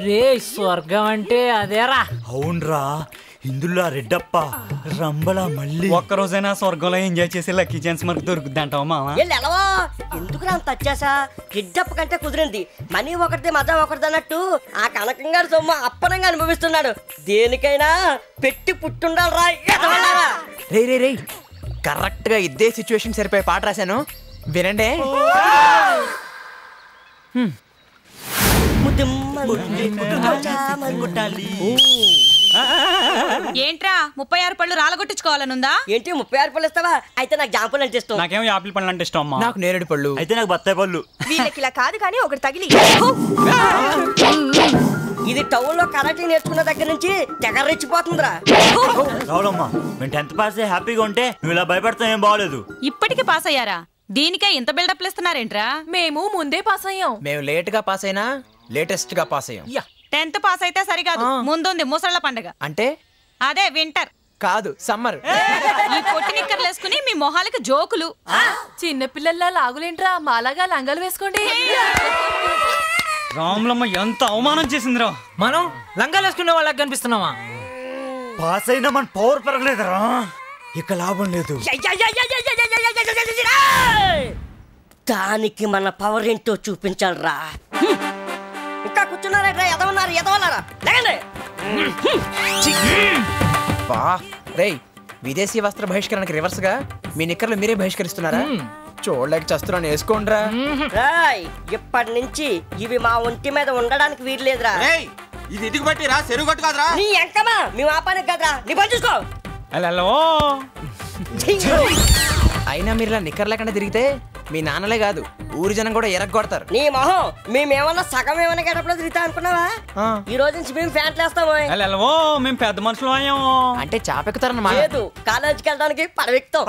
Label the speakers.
Speaker 1: రే స్వర్గం అంటే అదేరా.
Speaker 2: అవునరా, ఇందులో రెడ్డప్ప రంబల మళ్ళీ
Speaker 3: ఒక్కరోజైనా స్వర్గంలో ఎంజాయ్ చేసి లక్కీ ఛాన్స్ మనకు దొరుకుద్ది అంటావా మామ?
Speaker 4: ఎందుకు అంత వచ్చేసా? కిడ్డప్ప కంటే కుదిరింది. మనీ ఒకటిది మజా ఒకటిది అన్నట్టు ఆ కనకంగా సొమ్ము అప్పనంగా అనుభవిస్తున్నాడు. దేనికైనా పెట్టి పుట్టుండాలి రా.
Speaker 5: రే రే రే కరెక్ట్ గా ఇదే సిచ్యువేషన్ సరిపోయే పాట రాశాను, వినండి.
Speaker 6: ఏంట్రా 36 పళ్ళు రాలగొట్టించుకోవాలనుందా?
Speaker 4: ఏంటి 36 పళ్ళు ఇస్తావా? అయితే నాకు జాంపలు అంటే ఇష్టం.
Speaker 3: నాకేమో యాపిల్ పళ్ళు అంటే ఇష్టం అమ్మా.
Speaker 5: నాకు నేరేడు పళ్ళు.
Speaker 2: అయితే నాకు బత్తాయి పళ్ళు.
Speaker 7: వీళ్ళకి ఇలా కాదు కానీ ఒకటి తగిలి.
Speaker 4: ఇది టౌన్ లో కరాటే నేర్చుకున్న దగ్గర నుంచి తెగరెచ్చిపోతుందిరా.
Speaker 2: రావులమ్మా, మేము 10th పాస్ హ్యాపీగా ఉంటే నువ్వు ఇలా భయపడతాం ఏం బాగోలేదు.
Speaker 6: ఇప్పటికి పాస్ అయ్యారా? దీనికే ఇంత బిల్డప్ ఇస్తున్నారేంట్రా?
Speaker 7: మేము ముందే పాస్ అయ్యాం.
Speaker 5: మేము లేట్ గా పాస్ అయినా లేటెస్ట్ గా పాస్ అయ్యాం.
Speaker 6: 10th పాస్ అయితే సరికాదు, ముందుంది ముసళ్ళ పండగ.
Speaker 5: అంటే
Speaker 6: అదే వింటర్
Speaker 5: కాదు, సమ్మర్.
Speaker 6: ఈ పొట్టి నిక్కర్లు వేసుకుని మీ మొహాలకి జోకులు.
Speaker 7: చిన్న పిల్లల్లా లాగులేంట్రా, మాలాగా లంగాలు వేసుకోండి.
Speaker 3: రాములమ్మ ఎంత అవమానం చేసిందిరా.
Speaker 1: మనం లంగాలు వేసుకునే వాళ్ళకి కనిపిస్తున్నావా?
Speaker 2: పాస్ అయినా మన పవర్ పెరగలేదురా, ఇక లాభం లేదు.
Speaker 4: దానికి మన పవర్ ఏంటో చూపించాలరా. ఇంకా కూర్చున్నారా? ఎదవన్నారా?
Speaker 5: బా రేయ్, విదేశీ వస్త్ర బహిష్కరణకి రివర్స్ గా మీ నిక్కర్లు మీరే బహిష్కరిస్తున్నారా? చూడలేక చస్తున్నాను, వేసుకోండిరా.
Speaker 4: ఇప్పటి నుంచి ఇవి మా ఒంటి మీద ఉండడానికి వీల్లేదురా.
Speaker 8: ఇది ఇదిగు బట్టి రా, చెరువు కొట్టు కాదురా.
Speaker 4: నీ ఎంకమా మేము ఆపానికి కదరా, నీ పని చూసుకో.
Speaker 5: అయినా మీరు ఇలా నిక్కర్ లేకుండా తిరిగితే మీ నాన్నలే కాదు ఊరి జనం కూడా ఎరగొడతారు.
Speaker 4: నీ మొహం, మేమేమన్నా సగం ఏమన్నా గడపలో తిరుగుతా అనుకున్నావా? ఈ రోజు నుంచి మేము ఫ్యాంట్లు వేస్తాము.
Speaker 3: మేము పెద్ద మనుషులు అయ్యాము
Speaker 5: అంటే చాపెక్కుతారన్నమాట.
Speaker 4: లేదు, కాలేజీకి వెళ్ళడానికి పడవెక్కుతాం.